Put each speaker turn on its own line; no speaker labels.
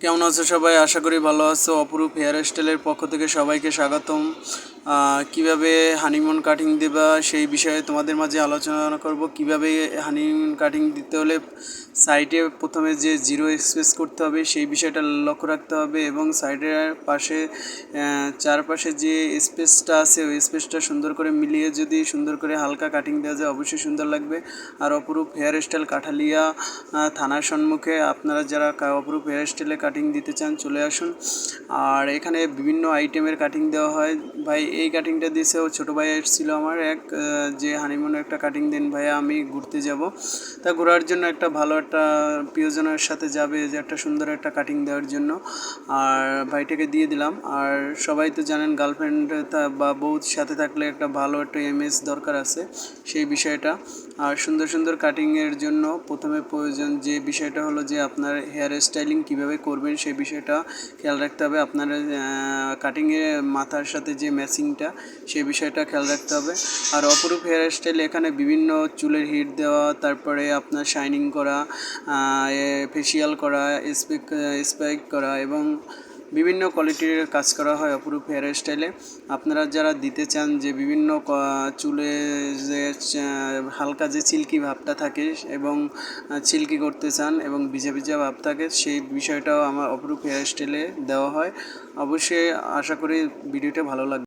কেমন আছো সবাই? আশা করি ভালো আছো। অপরূপ হেয়ার স্টাইলের পক্ষ থেকে সবাইকে স্বাগতম। কিভাবে হানিমুন কাটিং দেবা সেই বিষয়ে তোমাদের মাঝে আলোচনা করব। কিভাবে হানিমুন কাটিং দিতে হলে সাইডে প্রথমে যে জিরো স্পেস করতে হবে সেই বিষয়টা লক্ষ্য রাখতে হবে, এবং সাইডের পাশে চারপাশে যে স্পেসটা আছে ওই স্পেসটা সুন্দর করে মিলিয়ে যদি সুন্দর করে হালকা কাটিং দেওয়া যায় অবশ্যই সুন্দর লাগবে। আর অপরূপ হেয়ার স্টাইল কাঠালিয়া থানার সম্মুখে আপনারা যারা অপরূপ হেয়ার স্টাইলে কাটিং দিতে চান চলে আসুন। আর এখানে বিভিন্ন আইটেমের কাটিং দেওয়া হয়। ভাই এই কাটিংটা দিয়েছে ও ছোটো ভাই এসেছিলো আমার যে হানিমুনে একটা কাটিং দিন ভাইয়া, আমি ঘুরতে যাব, তা ঘোরার জন্য একটা ভালো একটা প্রিয়জনের সাথে যাবে যে একটা সুন্দর একটা কাটিং দেওয়ার জন্য, আর ভাইটাকে দিয়ে দিলাম। আর সবাই তো জানেন গার্লফ্রেন্ড বা বউর সাথে থাকলে একটা ভালো একটা ইমেজ দরকার আছে, সেই বিষয়টা। আর সুন্দর সুন্দর কাটিংয়ের জন্য প্রথমে প্রয়োজন যে বিষয়টা হলো যে আপনার হেয়ার স্টাইলিং কীভাবে করবেন সেই বিষয়টা খেয়াল রাখতে হবে। আপনার কাটিংয়ে মাথার সাথে যে ম্যাচিংটা সেই বিষয়টা খেয়াল রাখতে হবে। আর অপরূপ হেয়ার স্টাইল এখানে বিভিন্ন চুলের হিট দেওয়া, তারপরে আপনার শাইনিং করা, ফেসিয়াল করা, স্পাইক করা এবং বিভিন্ন কোয়ালিটির কাজ করা হয় অপরূপ হেয়ার স্টাইলে। আপনারা যারা দিতে চান যে বিভিন্ন চুলে যে হালকা যে সিল্কি ভাবটা থাকে এবং সিল্কি করতে চান এবং ভিজা ভিজা ভাব থাকে, সেই বিষয়টাও আমার অপরূপ হেয়ার স্টাইলে দেওয়া হয়। অবশ্যই আশা করি ভিডিওটা ভালো লাগবে।